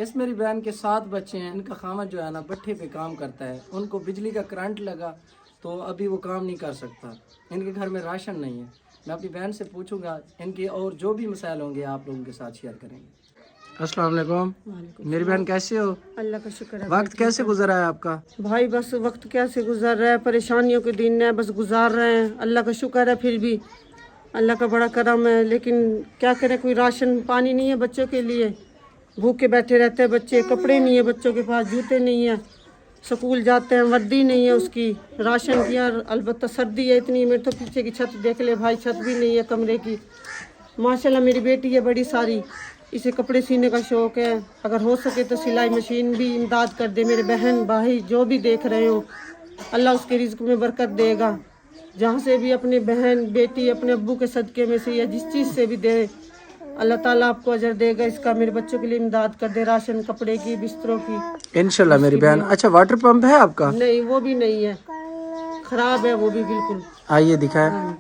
इस मेरी बहन के 7 बच्चे हैं। इनका खामद जो है ना भट्ठे पे काम करता है। उनको बिजली का करंट लगा तो अभी वो काम नहीं कर सकता। इनके घर में राशन नहीं है। मैं अपनी बहन से पूछूंगा, इनके और जो भी मसाइल होंगे आप लोगों के साथ शेयर करेंगे। अस्सलाम वालेकुम। मेरी बहन कैसे हो? अल्लाह का शुक्र है। वक्त कैसे गुजरा है आपका? भाई बस वक्त कैसे गुजर रहा है, परेशानियों के दिन है, बस गुजार रहे हैं। अल्लाह का शुक्र है, फिर भी अल्लाह का बड़ा करम है। लेकिन क्या करें, कोई राशन पानी नहीं है बच्चों के लिए, भूखे बैठे रहते हैं बच्चे। कपड़े नहीं है बच्चों के पास, जूते नहीं है, स्कूल जाते हैं वर्दी नहीं है उसकी, राशन की यार अलबत्ता सर्दी है इतनी। मेरे तो पीछे की छत देख ले भाई, छत भी नहीं है कमरे की। माशाल्लाह मेरी बेटी है बड़ी सारी, इसे कपड़े सीने का शौक है। अगर हो सके तो सिलाई मशीन भी इमदाद कर दे मेरे बहन भाई, जो भी देख रहे हो। अल्लाह उसके रिज्क में बरकत देगा। जहाँ से भी अपने बहन बेटी अपने अब्बू के सदक़े में से या जिस चीज़ से भी दे, अल्लाह ताला आपको अजर देगा इसका। मेरे बच्चों के लिए इमदाद कर दे, राशन कपड़े की बिस्तरों की इंशाल्लाह मेरी बहन। अच्छा, वाटर पंप है आपका? नहीं, वो भी नहीं है, खराब है वो भी बिल्कुल। आइए दिखाएं।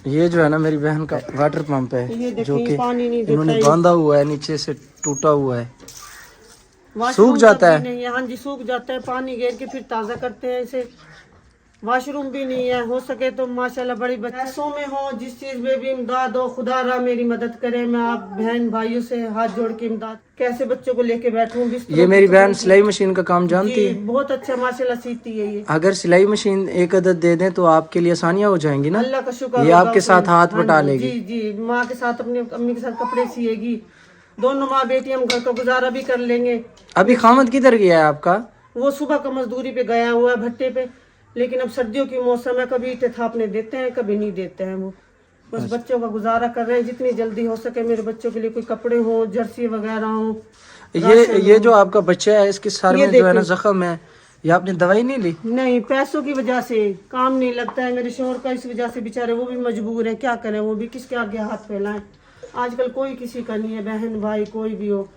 ये जो है ना मेरी बहन का वाटर पंप है, जो कि पानी नहीं इन्होंने बांधा हुआ है, नीचे से टूटा हुआ है, वॉशरूम सूख जाता है। नहीं है, हाँ जी सूख जाता है। पानी घेर के फिर ताज़ा करते हैं इसे। वॉशरूम भी नहीं है। हो सके तो माशाल्लाह बड़ी बच्चों में हो, जिस चीज़ में भी इमदाद हो, खुदा रा मेरी मदद करे। मैं आप बहन भाइयों से हाथ जोड़ के इमदाद, कैसे बच्चों को लेके बैठूं। ये मेरी बहन सिलाई मशीन का काम जानती है, बहुत अच्छा माशाल्लाह सीती है ये। अगर सिलाई मशीन एक अदद दे दें तो आपके लिए आसानियां हो जाएंगी ना। अल्लाह का शुक्र, ये आपके साथ हाथ बटा लेगी। जी जी, माँ के साथ अपनी अम्मी के साथ कपड़े सिएगी। दोनों माँ बेटी हम घर का गुजारा भी कर लेंगे। अभी खामद किधर गया है आपका? वो सुबह का मजदूरी पे गया हुआ है भट्टे पे। लेकिन अब सर्दियों की मौसम है, कभी ईंटें थापने देते हैं कभी नहीं देते हैं। वो बस बच्चों का गुजारा कर रहे हैं। जितनी जल्दी हो सके मेरे बच्चों के लिए कोई कपड़े हो, जर्सी वगैरह हो। ये जो आपका बच्चा है, इसके सर में जो है ना जख्म है, ये आपने दवाई नहीं ली? नहीं, पैसों की वजह से काम नहीं लगता है मेरे शोहर का, इस वजह से बेचारे वो भी मजबूर है। क्या करें, वो भी किसके आगे हाथ फैलाएं। आजकल कोई किसी का नहीं है, बहन भाई कोई भी हो।